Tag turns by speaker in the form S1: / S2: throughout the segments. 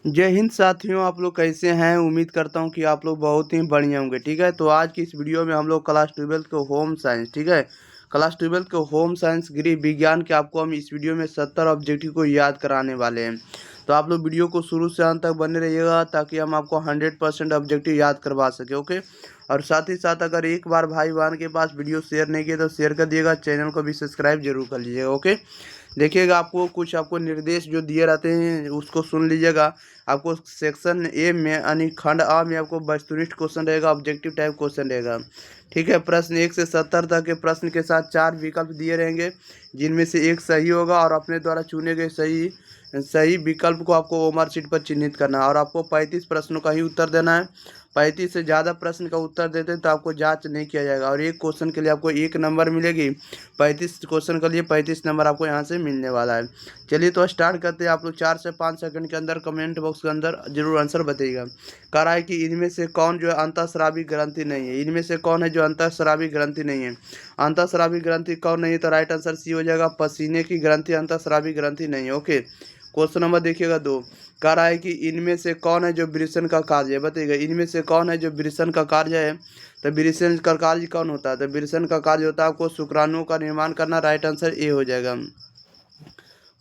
S1: जय हिंद साथियों, आप लोग कैसे हैं। उम्मीद करता हूं कि आप लोग बहुत ही बढ़िया होंगे। ठीक है, तो आज की इस वीडियो में हम लोग क्लास 12 के होम साइंस, ठीक है, क्लास 12 के होम साइंस गृह विज्ञान के आपको हम इस वीडियो में 70 ऑब्जेक्टिव को याद कराने वाले हैं। तो आप लोग वीडियो को शुरू से अंत तक बने रहिएगा ताकि हम आपको 100% ऑब्जेक्टिव याद करवा सके। ओके, और साथ ही साथ अगर एक बार भाई बहन के पास वीडियो शेयर नहीं किया तो शेयर कर दिएगा, चैनल को भी सब्सक्राइब जरूर कर लीजिएगा। ओके, देखिएगा आपको कुछ आपको निर्देश जो दिए रहते हैं उसको सुन लीजिएगा। आपको सेक्शन ए में यानी खंड आ में आपको वस्तुनिष्ठ क्वेश्चन रहेगा, ऑब्जेक्टिव टाइप क्वेश्चन रहेगा। ठीक है, प्रश्न 1 से 70 तक के प्रश्न के साथ 4 विकल्प दिए रहेंगे, जिनमें से एक सही होगा और अपने द्वारा चुने गए सही सही विकल्प को आपको ओमर शीट पर चिन्हित करना है और आपको 35 प्रश्नों का ही उत्तर देना है। 35 से ज़्यादा प्रश्न का उत्तर देते हैं तो आपको जांच नहीं किया जाएगा और एक क्वेश्चन के लिए आपको 1 नंबर मिलेगी। 35 क्वेश्चन के लिए 35 नंबर आपको यहाँ से मिलने वाला है। चलिए तो स्टार्ट करते हैं। आप लोग 4 से 5 सेकंड के अंदर कमेंट बॉक्स के अंदर जरूर आंसर बताइएगा। कह रहा है कि इनमें से कौन जो है अंतःस्रावी ग्रंथि नहीं है। इनमें से कौन है जो अंतःस्रावी ग्रंथि नहीं है। अंतःस्रावी ग्रंथि कौन नहीं है, तो राइट आंसर सी हो जाएगा, पसीने की ग्रंथि अंतःस्रावी ग्रंथि नहीं है। ओके, क्वेश्चन नंबर देखिएगा 2। कह रहा है कि इनमें से कौन है जो वृषण का कार्य है। बताइएगा, इनमें से कौन है जो वृषण का कार्य है। तो वृषण का कार्य कौन होता है, तो वृषण का कार्य होता है आपको शुक्राणुओं का निर्माण करना। राइट आंसर ए हो जाएगा।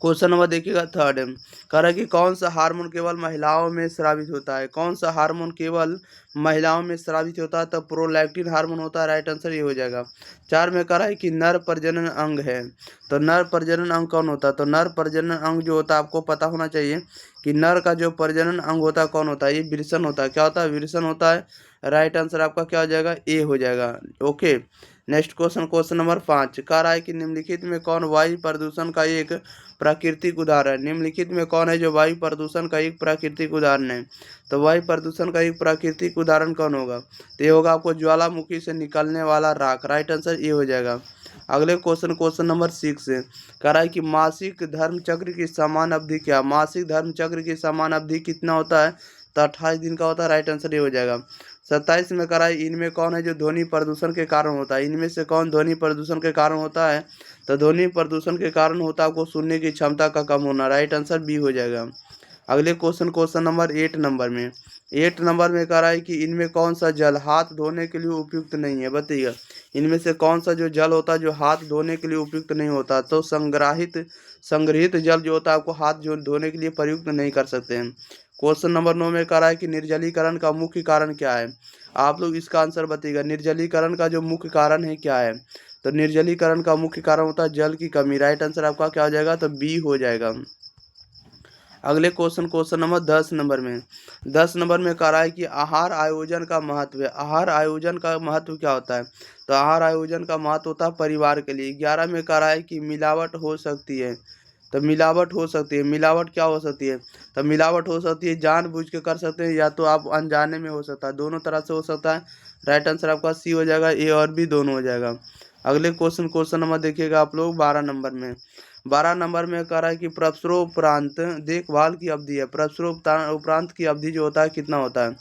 S1: क्वेश्चन नंबर देखिएगा 3। कह रहा है कि कौन सा हार्मोन केवल महिलाओं में स्रावित होता है। कौन सा हार्मोन केवल महिलाओं में स्रावित होता है, तो प्रोलैक्टिन हार्मोन होता है। राइट आंसर ये हो जाएगा। 4 में कह रहा है कि नर प्रजनन अंग है। तो नर प्रजनन अंग कौन होता है, तो नर प्रजनन अंग जो होता है आपको पता होना चाहिए कि नर का जो प्रजनन अंग होता है कौन होता है, ये वृषण होता है। क्या होता है, वृषण होता है। राइट आंसर आपका क्या हो जाएगा, ए हो जाएगा। Okay, next question, question number 5। कह रहा है कि निम्नलिखित में कौन वायु प्रदूषण का एक प्राकृतिक उदाहरण। निम्नलिखित में कौन है जो वायु प्रदूषण का एक प्राकृतिक उदाहरण है। तो वायु प्रदूषण का एक प्राकृतिक उदाहरण कौन होगा, तो ये होगा आपको ज्वालामुखी से निकलने वाला राख। राइट आंसर ये हो जाएगा। अगले क्वेश्चन, क्वेश्चन नंबर 6 है। कह रहा है कि मासिक धर्म चक्र की समान अवधि क्या। मासिक धर्म चक्र की समान अवधि कितना होता है, तो 28 दिन का होता है। राइट आंसर ये हो जाएगा। 27 में कह रहा है इनमें कौन है जो ध्वनि प्रदूषण के कारण होता है। इनमें से कौन ध्वनि प्रदूषण के कारण होता है, तो ध्वनि प्रदूषण के कारण होता है आपको सुनने की क्षमता का कम होना। राइट आंसर बी हो जाएगा। अगले क्वेश्चन, क्वेश्चन नंबर 8 नंबर में 8 नंबर में कह रहा है कि इनमें कौन सा जल हाथ धोने के लिए उपयुक्त नहीं है। बताइएगा, इनमें से कौन सा जो जल होता है जो हाथ धोने के लिए उपयुक्त नहीं होता, तो संग्रहित जल जो होता है आपको हाथ जो धोने के लिए प्रयुक्त नहीं कर सकते हैं। क्वेश्चन नंबर 9 में कह रहा है कि निर्जलीकरण का मुख्य कारण क्या है। आप लोग इसका आंसर बताइएगा, निर्जलीकरण का जो मुख्य कारण है क्या है। तो निर्जलीकरण का मुख्य कारण होता है जल की कमी। राइट आंसर आपका क्या हो जाएगा, तो बी हो जाएगा। अगले क्वेश्चन, क्वेश्चन नंबर 10 नंबर में 10 नंबर में कह रहा है कि आहार आयोजन का महत्व है। आहार आयोजन का महत्व क्या होता है, तो आहार आयोजन का महत्व होता है परिवार के लिए। 11 में कह रहा है कि मिलावट हो सकती है। तो मिलावट हो सकती है, मिलावट क्या हो सकती है, तो मिलावट हो सकती है जानबूझ के कर सकते हैं या तो आप अनजाने में हो सकता है, दोनों तरह से हो सकता है। राइट आंसर आपका सी हो जाएगा, ए और बी दोनों हो जाएगा। अगले क्वेश्चन, क्वेश्चन नंबर देखिएगा आप लोग 12 नंबर में 12 नंबर में कह रहा है कि प्रसवोपरांत देखभाल की अवधि है। प्रसवोपरांत की अवधि जो होता है कितना होता है,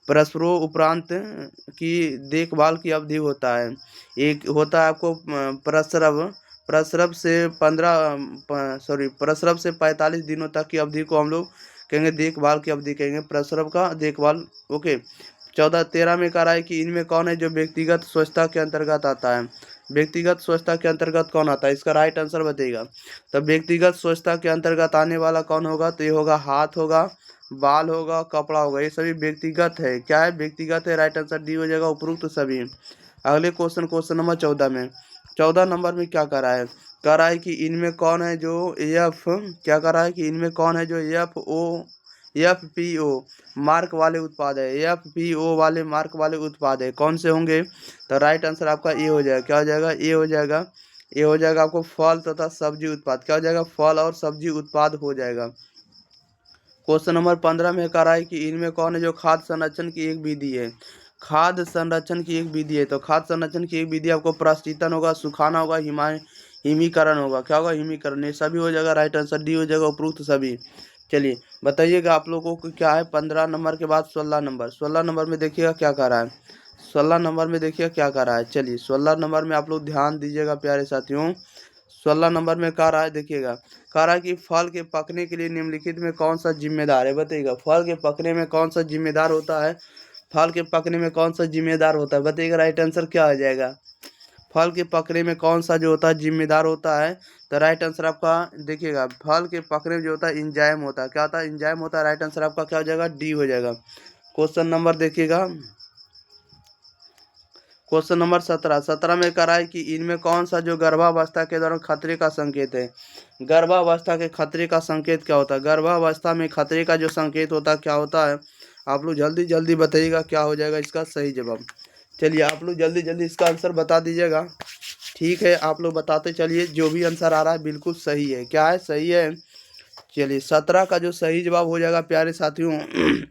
S1: प्रसवोपरांत की देखभाल की अवधि होता है, एक होता है आपको प्रसव प्रसव से 45 दिनों तक की अवधि को हम लोग कहेंगे देखभाल की अवधि कहेंगे, प्रसव का देखभाल। ओके, 13 में कह रहा है कि इनमें कौन है जो व्यक्तिगत स्वच्छता के अंतर्गत आता है। व्यक्तिगत स्वच्छता के अंतर्गत कौन आता है, इसका राइट आंसर बताइएगा। तो व्यक्तिगत स्वच्छता के अंतर्गत आने वाला कौन होगा, तो ये होगा हाथ होगा, बाल होगा, कपड़ा होगा, ये सभी व्यक्तिगत है। क्या है, व्यक्तिगत है। राइट आंसर डी हो जाएगा, उपरोक्त सभी। अगले क्वेश्चन, क्वेश्चन नंबर 14 में 14 नंबर में क्या कर रहा है, कह रहा है कि इनमें कौन है जो एफ क्या कर रहा है कि इनमें कौन है जो एफ पी ओ मार्क वाले उत्पाद है। एफ पी ओ वाले मार्क वाले उत्पाद है, कौन से होंगे, तो राइट आंसर आपका ए हो जाएगा। क्या हो जाएगा, ए हो जाएगा। ए हो जाएगा आपको फल तथा सब्जी उत्पाद। क्या हो जाएगा, फल और सब्जी उत्पाद हो जाएगा। क्वेश्चन नंबर 15 में कह रहा है कि इनमें कौन है जो खाद्य संरक्षण की एक विधि है। खाद्य संरक्षण की एक विधि है, तो खाद्य संरक्षण की एक विधि आपको प्रशीतन होगा, सुखाना होगा, हिमीकरण होगा। क्या होगा, हिमीकरण। ये सभी हो जाएगा। राइट आंसर डी हो जाएगा, उपरोक्त सभी। चलिए बताइएगा आप लोगों को क्या है। 15 नंबर के बाद 16 नंबर में देखिएगा क्या कह रहा है। 16 नंबर में देखिएगा क्या कह रहा है। चलिए 16 नंबर में आप लोग ध्यान दीजिएगा प्यारे साथियों। 16 नंबर में कह रहा है, देखिएगा, कह रहा है कि फल के पकने के लिए निम्नलिखित में कौन सा जिम्मेदार है, बताइएगा। फल के पकने में कौन सा जिम्मेदार होता है, फल के पकने में कौन सा जिम्मेदार होता है, बताइएगा। राइट आंसर क्या आ जाएगा। फल के पकने में कौन सा जो होता है जिम्मेदार होता है, तो राइट आंसर आपका, देखिएगा, फल के पकने में जो होता है इंजाइम होता है। क्या होता है, इंजाइम होता है। राइट आंसर आपका क्या हो जाएगा, डी हो जाएगा। क्वेश्चन नंबर देखिएगा, क्वेश्चन नंबर 17 में कह रहा है कि इनमें कौन सा जो गर्भावस्था के दौरान खतरे का संकेत है। गर्भावस्था के खतरे का संकेत क्या होता है, गर्भावस्था में खतरे का जो संकेत होता है क्या होता है, आप लोग जल्दी जल्दी बताइएगा क्या हो जाएगा इसका सही जवाब। चलिए आप लोग जल्दी जल्दी इसका आंसर बता दीजिएगा। ठीक है, आप लोग बताते चलिए, जो भी आंसर आ रहा है बिल्कुल सही है। क्या है, सही है। चलिए 17 का जो सही जवाब हो जाएगा प्यारे साथियों,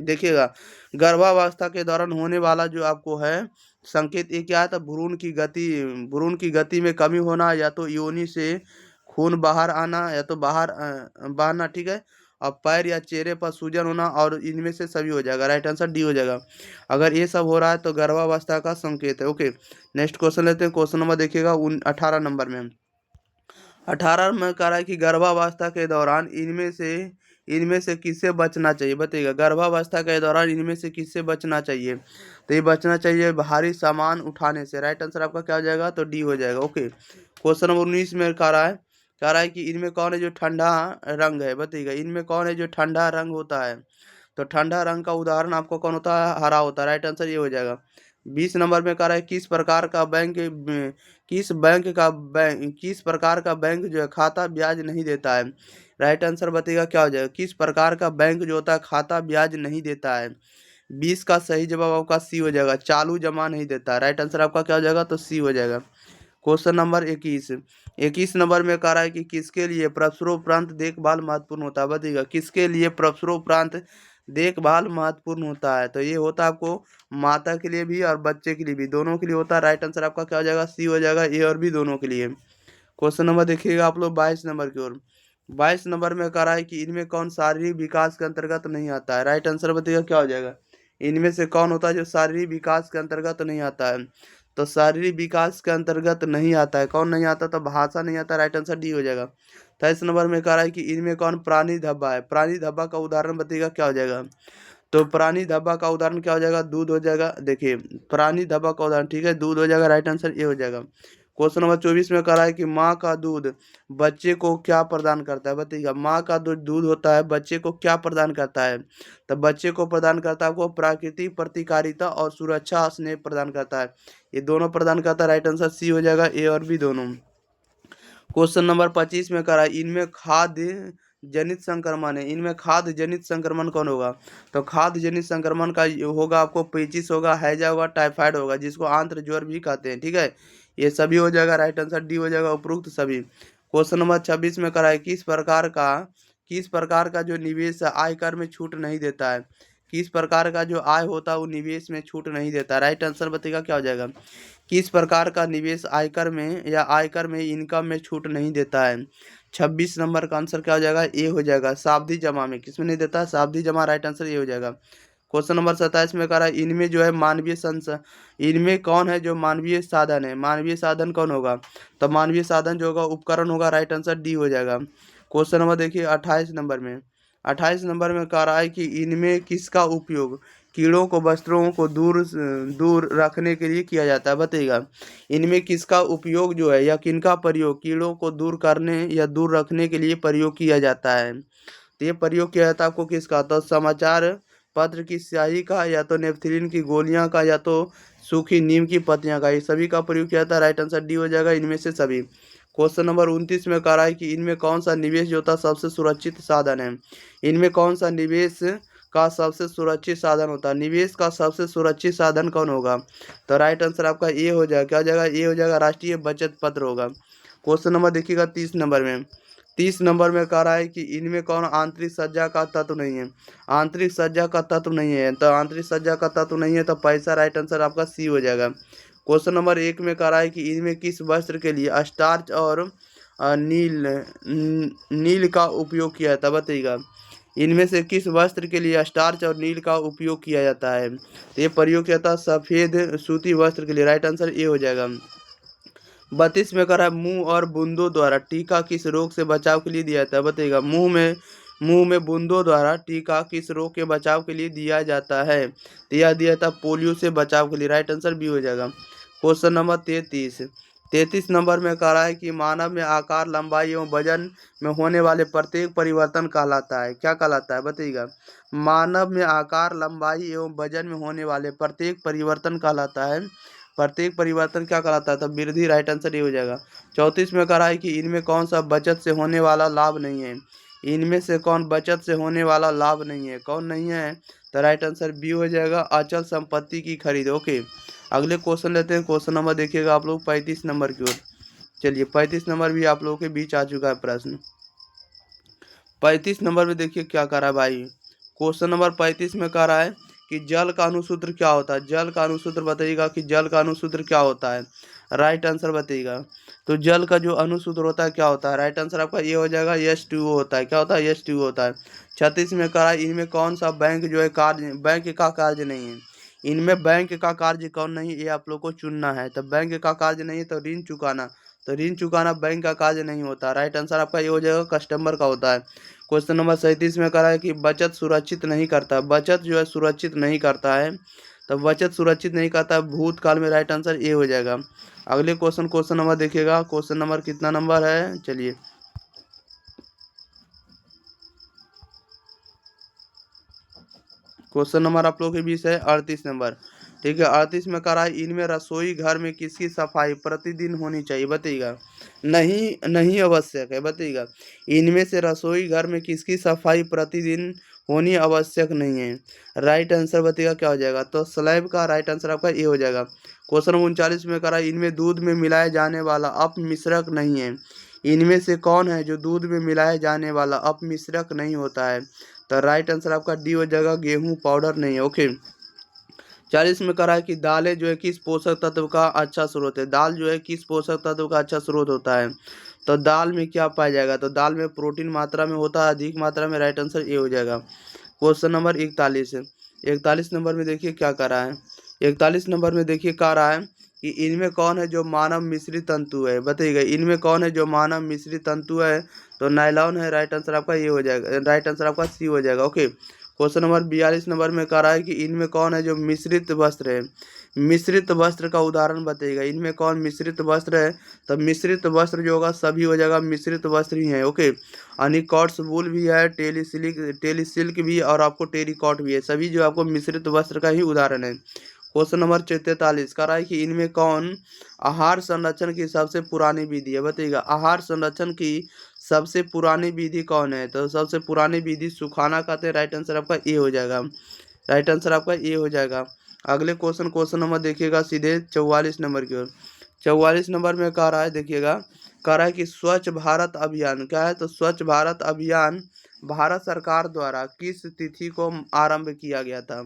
S1: देखिएगा, गर्भावस्था के दौरान होने वाला जो आपको है संकेत, ये क्या है, तो भ्रूण की गति में कमी होना, या तो योनि से खून बाहर आना, या तो बाहर बहना, ठीक है, और पैर या चेहरे पर सूजन होना, और इनमें से सभी हो जाएगा। राइट आंसर डी हो जाएगा। अगर ये सब हो रहा है तो गर्भावस्था का संकेत है। ओके, नेक्स्ट क्वेश्चन लेते हैं। क्वेश्चन नंबर देखिएगा 18 नंबर में, 18 में कह रहा है कि गर्भावस्था के दौरान इनमें से किससे बचना चाहिए, बताइएगा। गर्भावस्था के दौरान इनमें से किससे बचना चाहिए, तो ये बचना चाहिए भारी सामान उठाने से। राइट आंसर आपका क्या हो जाएगा, तो डी हो जाएगा। ओके, क्वेश्चन नंबर 19 में कह रहा है कि इनमें कौन है जो ठंडा रंग है, बताइएगा। इनमें कौन है जो ठंडा रंग होता है, तो ठंडा रंग का उदाहरण आपको कौन होता है, हरा होता है। राइट आंसर ये हो जाएगा। 20 नंबर में कह रहा है किस प्रकार का बैंक जो है खाता ब्याज नहीं देता है। राइट आंसर बताइएगा क्या हो जाएगा, किस प्रकार का बैंक जो होता है खाता ब्याज नहीं देता है। 20 का सही जवाब आपका सी हो जाएगा, चालू जमा नहीं देता है। राइट आंसर आपका क्या हो जाएगा, तो सी हो जाएगा। क्वेश्चन नंबर 21 नंबर में कह रहा है कि किसके लिए प्रसवोपरांत देखभाल महत्वपूर्ण होता है, बताइएगा। किसके लिए प्रसवोपरांत देखभाल महत्वपूर्ण होता है, तो ये होता है आपको माता के लिए भी और बच्चे के लिए भी, दोनों के लिए होता है। राइट आंसर आपका क्या हो जाएगा, सी हो जाएगा, ए और बी दोनों के लिए। क्वेश्चन नंबर देखिएगा आप लोग 22 नंबर की ओर। 22 नंबर में कह रहा है कि इनमें कौन शारीरिक विकास के अंतर्गत नहीं आता है। राइट आंसर बताइएगा क्या हो जाएगा, इनमें से कौन होता है जो शारीरिक विकास के अंतर्गत नहीं आता है, तो शारीरिक विकास के अंतर्गत नहीं आता है, कौन नहीं आता, तो भाषा नहीं आता। राइट आंसर डी हो जाएगा। 23 नंबर में कह रहा है कि इनमें कौन प्राणी धब्बा है, प्राणी धब्बा का उदाहरण बताइएगा क्या हो जाएगा, तो प्राणी धब्बा का उदाहरण क्या हो जाएगा, दूध हो जाएगा। देखिए, प्राणी धब्बा का उदाहरण, ठीक है, दूध हो जाएगा। राइट आंसर ये हो जाएगा। क्वेश्चन नंबर 24 में कह रहा है कि माँ का दूध बच्चे को क्या प्रदान करता है, बताइएगा। माँ का दूध दूध होता है, बच्चे को क्या प्रदान करता है, तो बच्चे को प्रदान करता है आपको प्राकृतिक प्रतिकारिता और सुरक्षा स्नेह प्रदान करता है, ये दोनों प्रदान करता है। राइट आंसर सी हो जाएगा, ए और बी दोनों। क्वेश्चन नंबर 25 में कह रहा है इनमें खाद्य जनित संक्रमण है, इनमें खाद्य जनित संक्रमण कौन होगा, तो खाद्य जनित संक्रमण का ये होगा आपको पेचिस होगा, हैजा होगा, टाइफाइड होगा, जिसको आंत्र ज्वर भी कहते हैं, ठीक है, ये सभी हो जाएगा। राइट आंसर डी हो जाएगा, उपरोक्त सभी। क्वेश्चन नंबर 26 में कह रहा है किस प्रकार का जो निवेश आयकर में छूट नहीं देता है, किस प्रकार का जो आय होता है वो निवेश में छूट नहीं देता। राइट आंसर बताइएगा क्या हो जाएगा, किस प्रकार का निवेश आयकर में या आयकर में इनकम में छूट नहीं देता है। 26 नंबर का आंसर क्या हो जाएगा, ए हो जाएगा, सावधि जमा में, किसमें नहीं देता है, सावधि जमा। राइट आंसर ये हो जाएगा। क्वेश्चन नंबर 27 में कह रहा है इनमें जो है इनमें कौन है जो मानवीय साधन है, मानवीय साधन कौन होगा, तो मानवीय साधन जो होगा उपकरण होगा। राइट आंसर डी हो जाएगा। क्वेश्चन नंबर देखिए 28 नंबर में, 28 नंबर में कह रहा है कि इनमें किसका उपयोग कीड़ों को वस्त्रों को दूर दूर रखने के लिए किया जाता है, बताइएगा। इनमें किसका उपयोग जो है या किनका प्रयोग कीड़ों को दूर करने या दूर रखने के लिए प्रयोग किया जाता है, तो ये प्रयोग किया जाता है आपको किसका, तो समाचार पत्र की स्याही का, या तो नेपथलीन की गोलियां का, या तो सूखी नीम की पत्तियां का, ये सभी का प्रयोग किया जाता है। राइट आंसर डी हो जाएगा, इनमें से सभी। क्वेश्चन नंबर 29 में कह रहा है कि इनमें कौन सा निवेश जो होता है सबसे सुरक्षित साधन है, इनमें कौन सा निवेश का सबसे सुरक्षित साधन होता है, निवेश का सबसे सुरक्षित साधन कौन होगा, तो राइट आंसर आपका ए हो जाएगा, क्या हो जाएगा, ए हो जाएगा, राष्ट्रीय बचत पत्र होगा। क्वेश्चन नंबर देखिएगा 30 नंबर में, 30 नंबर में कह रहा है कि इनमें कौन आंतरिक सज्जा का तत्व नहीं है, आंतरिक सज्जा का तत्व नहीं है, तो आंतरिक सज्जा का तत्व नहीं है तो पैसा। राइट आंसर आपका सी हो जाएगा। क्वेश्चन नंबर 1 में कह रहा है कि इनमें किस वस्त्र के लिए स्टार्च और नील का उपयोग किया जाता है, बताइएगा। इनमें से किस वस्त्र के लिए स्टार्च और नील का उपयोग किया जाता है, तो ये प्रयोग किया जाता है सफ़ेद सूती वस्त्र के लिए। राइट आंसर ए हो जाएगा। 32 में कह रहा है मुंह और बूंदों द्वारा टीका किस रोग से बचाव के लिए दिया जाता है, बताइएगा। मुंह में बूंदों द्वारा टीका किस रोग के बचाव के लिए दिया जाता है, तो यह दिया था पोलियो से बचाव के लिए। राइट आंसर बी हो जाएगा। क्वेश्चन नंबर 33 नंबर में कह रहा है कि मानव में आकार, लंबाई एवं वजन में होने वाले प्रत्येक परिवर्तन कहलाता है, क्या कहलाता है, बताइएगा। मानव में आकार, लंबाई एवं वजन में होने वाले प्रत्येक परिवर्तन कहलाता है, प्रत्येक परिवर्तन क्या कहलाता है, तो वृद्धि। राइट आंसर ये हो जाएगा। 34 में कह रहा है कि इनमें कौन सा बचत से होने वाला लाभ नहीं है, इनमें से कौन बचत से होने वाला लाभ नहीं है, कौन नहीं है, तो राइट आंसर बी हो जाएगा, अचल संपत्ति की खरीद। ओके, अगले क्वेश्चन लेते हैं। क्वेश्चन नंबर देखिएगा आप लोग 35 नंबर की ओर। चलिए 35 नंबर भी आप लोगों के बीच आ चुका है प्रश्न। 35 नंबर में देखिए क्या कह रहा है भाई। क्वेश्चन नंबर 35 में कह रहा है कि जल का अणुसूत्र क्या होता है, जल का अणुसूत्र बताइएगा कि जल का अणुसूत्र क्या होता है। राइट आंसर बताइएगा। तो जल का जो अणुसूत्र होता है क्या होता है, राइट आंसर आपका ये हो जाएगा, H2O होता है। क्या होता है, H2O होता है। 36 में कह रहा है इनमें कौन सा बैंक जो है कार्य, बैंक का कार्य नहीं है, इनमें बैंक का कार्य कौन नहीं, ये आप लोग को चुनना है। तो बैंक का कार्य नहीं है तो ऋण चुकाना, तो ऋण चुकाना बैंक का कार्य नहीं होता। राइट आंसर आपका ये हो जाएगा, कस्टमर का होता है। क्वेश्चन नंबर 37 में कह रहा है कि बचत सुरक्षित नहीं करता, बचत जो है सुरक्षित नहीं करता है, तो बचत सुरक्षित नहीं करता है भूतकाल में। राइट आंसर ए हो जाएगा। अगले क्वेश्चन नंबर देखिएगा। क्वेश्चन नंबर कितना नंबर है, चलिए क्वेश्चन नंबर आप लोग के बीच है 38 नंबर। ठीक है, 38 में कह रहा है इनमें रसोई घर में किसकी सफाई प्रतिदिन होनी चाहिए, बताइएगा। नहीं नहीं आवश्यक है, बताइएगा। इनमें से रसोई घर में किसकी सफाई प्रतिदिन होनी आवश्यक नहीं है। राइट आंसर बताइएगा क्या हो जाएगा, तो स्लैब का। राइट आंसर आपका ये हो जाएगा। क्वेश्चन नंबर 39 में कह रहा है इनमें दूध में मिलाया जाने वाला अपमिश्रक नहीं है, इनमें से कौन है जो दूध में मिलाया जाने वाला अपमिश्रक नहीं होता है, तो राइट आंसर आपका डी हो जाएगा, गेहूं पाउडर नहीं है। ओके, 40 में करा है कि दालें जो है किस पोषक तत्व का अच्छा स्रोत है, दाल जो है किस पोषक तत्व का अच्छा स्रोत होता है, तो दाल में क्या पाया जाएगा, तो दाल में प्रोटीन मात्रा में होता है, अधिक मात्रा में। राइट आंसर ये हो जाएगा। क्वेश्चन नंबर 41 है। 41 नंबर में देखिए क्या कर रहा है। 41 नंबर में देखिए कह रहा है कि इनमें कौन है जो मानव मिश्रित तंतु है, बताइएगा। इनमें कौन है जो मानव मिश्रित तंतु है, तो नायलॉन है। राइट आंसर आपका ये हो जाएगा, राइट आंसर आपका सी हो जाएगा। ओके, क्वेश्चन नंबर 42 नंबर में कह रहा है कि इनमें कौन है जो मिश्रित वस्त्र है, मिश्रित वस्त्र का उदाहरण बताइएगा। इनमें कौन मिश्रित वस्त्र है, तो मिश्रित वस्त्र जो होगा सभी हो जाएगा, मिश्रित वस्त्र ही है। ओके, अनिकॉट्स वूल भी है, टेलीसिल्क भी, और आपको टेरिकॉट भी है, सभी जो आपको मिश्रित वस्त्र का ही उदाहरण है। क्वेश्चन नंबर 43 कह रहा है कि इनमें कौन आहार संरक्षण की सबसे पुरानी विधि है, बताइएगा। आहार संरक्षण की सबसे पुरानी विधि कौन है, तो सबसे पुरानी विधि सुखाना कहते हैं। राइट आंसर आपका ए हो जाएगा, राइट आंसर आपका ए हो जाएगा। अगले क्वेश्चन नंबर देखिएगा सीधे 44 नंबर की ओर। 44 नंबर में कह रहा है, देखिएगा, कह रहा है कि स्वच्छ भारत अभियान क्या है, तो स्वच्छ भारत अभियान भारत सरकार द्वारा किस तिथि को आरंभ किया गया था,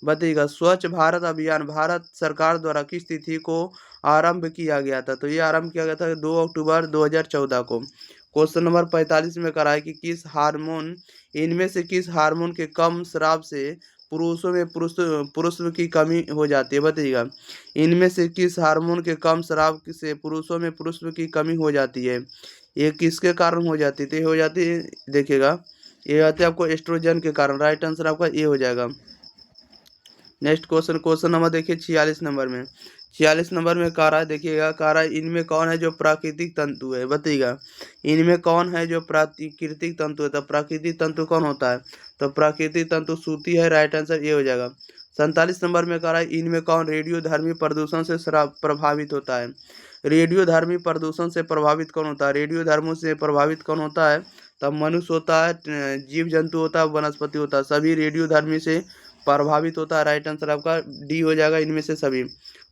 S1: बताइएगा। स्वच्छ भारत अभियान भारत सरकार द्वारा किस तिथि को आरंभ किया गया था, तो ये आरंभ किया गया था 2 अक्टूबर 2014 को। क्वेश्चन नंबर 45 में कह रहा है कि किस हार्मोन, इनमें से किस हार्मोन के कम स्राव से पुरुषों में पुरुष की कमी हो जाती है, बताइएगा। इनमें से किस हार्मोन के कम स्राव से पुरुषों में पुरुष की कमी हो जाती है, ये किसके कारण हो जाती है, तो ये हो जाती है, देखिएगा, ये आती है आपको एस्ट्रोजन के कारण। राइट आंसर आपका ये हो जाएगा। नेक्स्ट क्वेश्चन नंबर देखिए 46 नंबर में। 46 नंबर में कह रहा है, देखिएगा, कह रहा है इनमें कौन है जो प्राकृतिक तंतु है, बताइएगा। इनमें कौन है जो प्राकृतिक तंतु है, तो प्राकृतिक तंतु कौन होता है, तो प्राकृतिक तंतु सूती है। राइट आंसर ये हो जाएगा। 47 नंबर में कह रहा है इनमें कौन रेडियोधर्मी प्रदूषण से प्रभावित होता है, रेडियोधर्मी प्रदूषण से प्रभावित कौन होता है, रेडियोधर्मों से प्रभावित कौन होता है, तब मनुष्य होता है, जीव जंतु होता है, वनस्पति होता है, सभी रेडियोधर्मी से प्रभावित होता है। राइट आंसर आपका डी हो जाएगा, इनमें से सभी।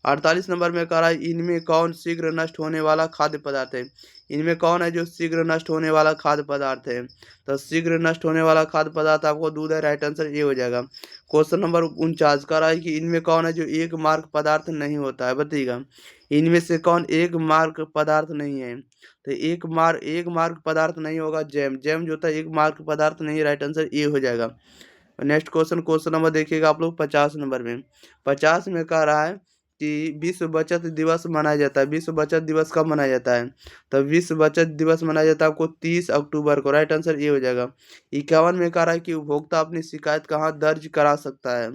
S1: 48 नंबर में कह रहा है इनमें कौन शीघ्र नष्ट होने वाला खाद्य पदार्थ है, इनमें कौन है जो शीघ्र नष्ट होने वाला खाद्य पदार्थ है, तो शीघ्र नष्ट होने वाला खाद्य पदार्थ आपको दूध है। राइट आंसर ये हो जाएगा। क्वेश्चन नंबर 49 कह रहा है कि इनमें कौन है जो एक मार्क पदार्थ नहीं होता है, बताइएगा। इनमें से कौन एक मार्क पदार्थ नहीं है, तो एक मार्क पदार्थ नहीं होगा, जैम, जैम जो होता है एक मार्क पदार्थ नहीं। राइट आंसर ये हो जाएगा। नेक्स्ट क्वेश्चन नंबर देखिएगा आप लोग 50 नंबर में। 50 में कह रहा है विश्व बचत दिवस मनाया जाता है? विश्व बचत दिवस कब मनाया जाता है? तो विश्व बचत दिवस मनाया जाता है आपको 30 अक्टूबर को। राइट आंसर ये हो जाएगा। 51 में कह रहा है कि उपभोक्ता अपनी शिकायत कहाँ दर्ज करा सकता है?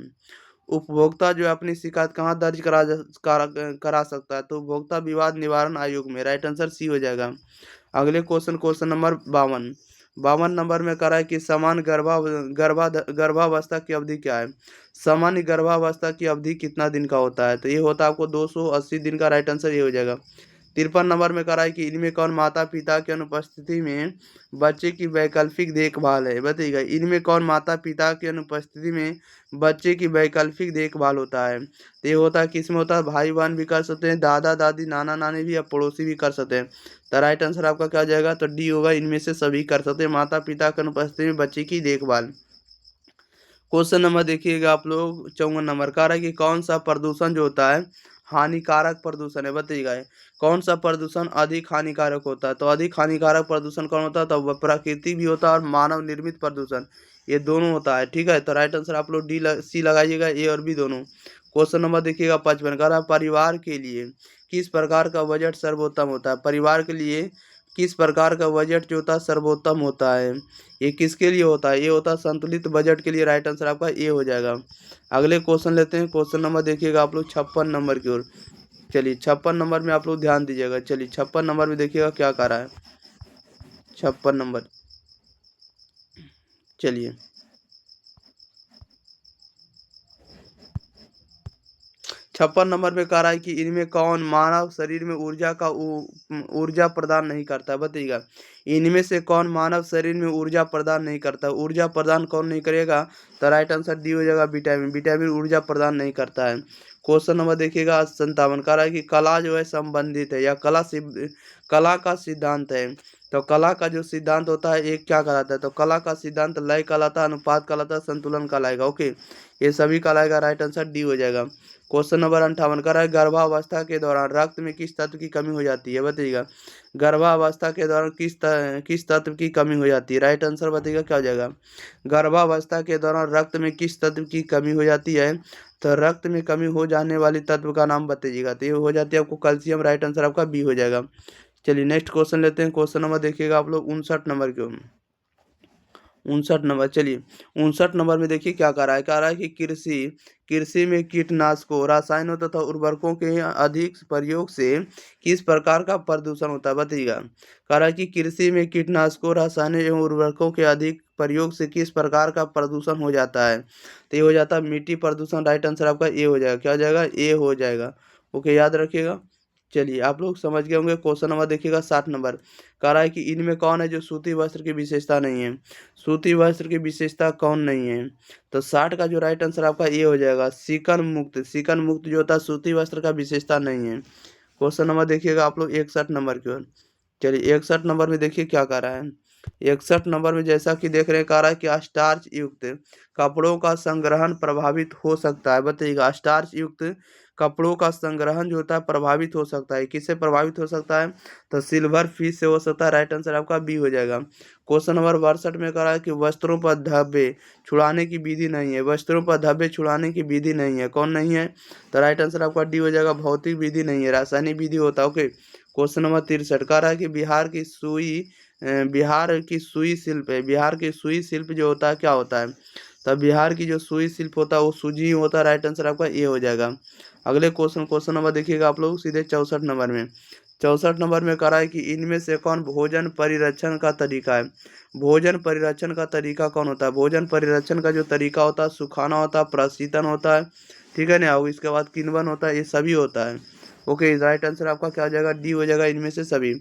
S1: उपभोक्ता जो है अपनी शिकायत कहाँ दर्ज करा सकता है? तो उपभोक्ता विवाद निवारण आयोग में। राइट आंसर सी हो जाएगा। अगले क्वेश्चन नंबर 52। 52 नंबर में कह रहा है कि समान गर्भावस्था की अवधि क्या है? सामान्य गर्भावस्था की अवधि कितना दिन का होता है? तो ये होता है आपको 280 दिन का। राइट आंसर ये हो जाएगा। 53 नंबर में कह रहा है कि इनमें कौन माता पिता की अनुपस्थिति में बच्चे की वैकल्पिक देखभाल है? बताइएगा, इनमें कौन माता पिता की अनुपस्थिति में बच्चे की वैकल्पिक देखभाल होता है? तो ये होता है किसमें होता है? भाई बहन भी कर सकते हैं, दादा दादी नाना नानी भी या पड़ोसी भी कर सकते हैं। तो राइट आंसर आपका क्या हो जाएगा? तो डी होगा, इनमें से सभी कर सकते हैं माता पिता की अनुपस्थिति में बच्चे की देखभाल। क्वेश्चन नंबर देखिएगा आप लोग 54 नंबर का रहा है कि कौन सा प्रदूषण जो होता है हानिकारक प्रदूषण है? बताइएगा कौन सा प्रदूषण अधिक हानिकारक होता है? तो अधिक हानिकारक प्रदूषण कौन होता है? तो वह प्राकृतिक भी होता है और मानव निर्मित प्रदूषण, ये दोनों होता है। ठीक है, तो राइट आंसर आप लोग सी लगाइएगा, ए और बी दोनों। क्वेश्चन नंबर देखिएगा 55 का रहा है परिवार के लिए किस प्रकार का बजट सर्वोत्तम होता है? परिवार के लिए किस प्रकार का बजट जो होता है सर्वोत्तम होता है? ये किसके लिए होता है? ये होता है संतुलित बजट के लिए। राइट आंसर आपका ए हो जाएगा। अगले क्वेश्चन लेते हैं। क्वेश्चन नंबर देखिएगा आप लोग 56 नंबर की ओर। चलिए 56 नंबर में आप लोग ध्यान दीजिएगा। चलिए 56 नंबर में देखिएगा क्या कह रहा है। 56 नंबर, चलिए 56 नंबर में कह रहा है कि इनमें कौन मानव शरीर में ऊर्जा प्रदान नहीं करता है? बताइएगा इनमें से कौन मानव शरीर में ऊर्जा प्रदान नहीं करता? ऊर्जा प्रदान कौन नहीं करेगा? तो राइट आंसर डी हो जाएगा, विटामिन। विटामिन ऊर्जा प्रदान नहीं करता है। क्वेश्चन नंबर देखिएगा 57 कह रहा है कि कला जो है संबंधित है या कला का सिद्धांत है? तो कला का जो सिद्धांत होता है एक क्या कहलाता है? तो कला का सिद्धांत लय कहलाता है, अनुपात कहलाता है, संतुलन कहलाएगा। ओके, ये सभी कहलाएगा। राइट आंसर डी हो जाएगा। क्वेश्चन नंबर 58 का है गर्भावस्था के दौरान रक्त में किस तत्व की कमी हो जाती है? बताइएगा गर्भावस्था के दौरान किस तत्व की कमी हो जाती है? राइट आंसर बताइएगा क्या हो जाएगा। गर्भावस्था के दौरान रक्त में किस तत्व की कमी हो जाती है? तो रक्त में कमी हो जाने वाली तत्व का नाम बताइएगा। तो ये हो जाती है आपको कैल्शियम। राइट आंसर आपका बी हो जाएगा। चलिए नेक्स्ट क्वेश्चन लेते हैं। क्वेश्चन नंबर देखिएगा आप लोग 59 नंबर के। 59 नंबर, चलिए 59 नंबर में देखिए क्या कह रहा है कि कृषि कृषि में कीटनाशकों रसायनों तथा उर्वरकों के अधिक प्रयोग से किस प्रकार का प्रदूषण होता है? बताइएगा कह रहा है कि कृषि में कीटनाशकों रसायनों एवं उर्वरकों के अधिक प्रयोग से किस प्रकार का प्रदूषण हो जाता है? तो ये हो जाता है मिट्टी प्रदूषण। राइट आंसर आपका ए हो जाएगा। क्या हो जाएगा? ए हो जाएगा। ओके, याद रखिएगा। चलिए आप लोग समझ गए होंगे। क्वेश्चन नंबर देखिएगा 60 नंबर कह रहा है कि इनमें कौन है जो सूती वस्त्र की विशेषता नहीं है? सूती वस्त्र की विशेषता कौन नहीं है? तो 60 का जो राइट आंसर आपका ये हो जाएगा सिकन मुक्त। सिकन मुक्त जो होता है सूती वस्त्र का विशेषता नहीं है। क्वेश्चन नंबर देखिएगा आप लोग 61 नंबर की ओर। चलिए 61 नंबर में देखिए क्या कह रहा है। 61 नंबर में जैसा कि देख रहे हैं कह रहा है कि स्टार्च युक्त कपड़ों का संग्रहण प्रभावित हो सकता है। बताइएगा स्टार्च युक्त कपड़ों का संग्रहण जो होता है प्रभावित हो सकता है। किससे प्रभावित हो सकता है? तो सिल्वर फिश से हो सकता है। राइट आंसर आपका बी हो जाएगा। क्वेश्चन नंबर 62 में कह रहा है कि वस्त्रों पर धब्बे छुड़ाने की विधि नहीं है। वस्त्रों पर धब्बे छुड़ाने की विधि नहीं है, कौन नहीं है? तो राइट आंसर आपका डी हो जाएगा, भौतिक विधि नहीं है, रासायनिक विधि होता है। ओके, क्वेश्चन नंबर 63 कह रहा है कि बिहार की सुई शिल्प है। बिहार की सुई शिल्प जो होता है क्या होता है? तब बिहार की जो सुई शिल्प होता है वो सूजी होता है। राइट आंसर आपका ए हो जाएगा। अगले क्वेश्चन नंबर देखिएगा आप लोग सीधे 64 नंबर में। 64 नंबर में कह रहा है कि इनमें से कौन भोजन परिरक्षण का तरीका है? भोजन परिरक्षण का तरीका कौन होता है? भोजन परिरक्षण का जो तरीका होता है सुखाना होता है, प्रशीतन होता है, ठीक है ना, और इसके बाद किण्वन होता है, ये सभी होता है। ओके, राइट आंसर आपका क्या हो जाएगा? डी हो जाएगा, इनमें से सभी।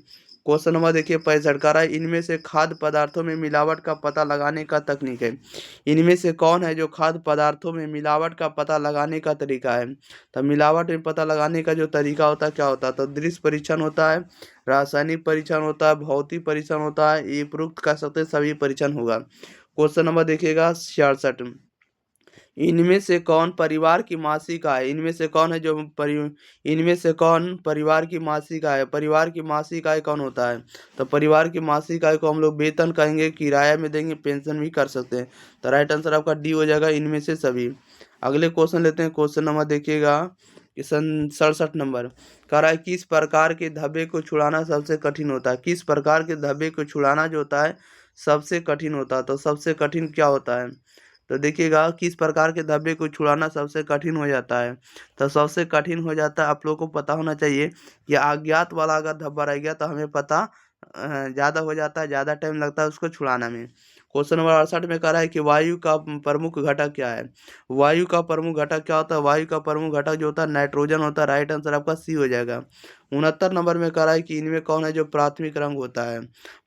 S1: क्वेश्चन नंबर देखिए 65 कह रहा है इनमें से खाद्य पदार्थों में मिलावट का पता लगाने का तकनीक है। इनमें से कौन है जो खाद्य पदार्थों में मिलावट का पता लगाने का तरीका है? तो मिलावट में पता लगाने का जो तरीका होता है क्या होता है? तो दृश्य परीक्षण होता है, रासायनिक परीक्षण होता है, भौतिक परीक्षण होता है, ये उपरोक्त कर सकते हैं सभी परीक्षण होगा। क्वेश्चन नंबर देखिएगा 66 इनमें से कौन परिवार की मासिक आय? इनमें से कौन है जो इनमें से कौन परिवार की मासिक आय? परिवार की मासिक आय कौन होता है? तो परिवार की मासिक आय को हम लोग वेतन कहेंगे, किराया में देंगे, पेंशन भी कर सकते हैं। तो राइट आंसर आपका डी हो जाएगा, इनमें से सभी। अगले क्वेश्चन लेते हैं। क्वेश्चन नंबर देखिएगा क्वेश्चन 67 नंबर कह रहा है किस प्रकार के धब्बे को छुड़ाना सबसे कठिन होता है। किस प्रकार के धब्बे को छुड़ाना जो होता है सबसे कठिन होता है। तो सबसे कठिन क्या होता है, तो देखिएगा किस प्रकार के धब्बे को छुड़ाना सबसे कठिन हो जाता है। तो सबसे कठिन हो जाता है, आप लोगों को पता होना चाहिए कि अज्ञात वाला अगर धब्बा रह गया तो हमें पता ज़्यादा हो जाता है, ज़्यादा टाइम लगता है उसको छुड़ाने में। क्वेश्चन नंबर 68 में कह रहा है कि वायु का प्रमुख घटक क्या है। वायु का प्रमुख घटक क्या होता है, वायु का प्रमुख घटक जो होता है नाइट्रोजन होता है। राइट आंसर आपका सी हो जाएगा। 69 नंबर में कह रहा है कि इनमें कौन है जो प्राथमिक रंग होता है।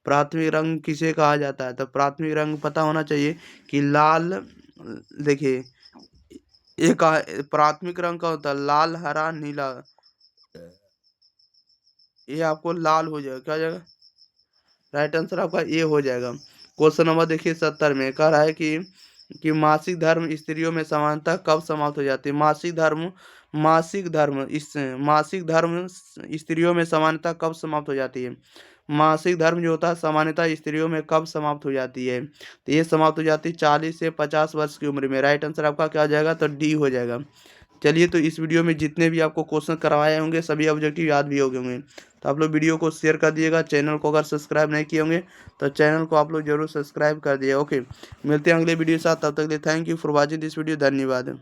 S1: प्राथमिक रंग किसे कहा जाता है, तो प्राथमिक रंग पता होना चाहिए कि लाल, देखिए एक प्राथमिक रंग का होता है लाल, हरा, नीला। ये आपको लाल हो जाएगा, क्या हो जाएगा, राइट आंसर आपका ए हो जाएगा। क्वेश्चन नंबर देखिए 70 में कह रहा है कि मासिक धर्म स्त्रियों में समानता कब समाप्त हो जाती है। मासिक धर्म स्त्रियों में समानता कब समाप्त हो जाती है। मासिक धर्म जो होता है सामान्यतः स्त्रियों में कब समाप्त हो जाती है, तो ये समाप्त हो जाती है 40 से 50 वर्ष की उम्र में। राइट आंसर आपका क्या हो जाएगा, तो डी हो जाएगा। चलिए, तो इस वीडियो में जितने भी आपको क्वेश्चन करवाए होंगे सभी ऑब्जेक्टिव याद भी हो गए होंगे। तो आप लोग वीडियो को शेयर कर दिएगा। चैनल को अगर सब्सक्राइब नहीं किए होंगे तो चैनल को आप लोग जरूर सब्सक्राइब कर दिए। ओके, मिलते हैं अगले वीडियो के साथ, तब तक के लिए thank you for watching this video. धन्यवाद।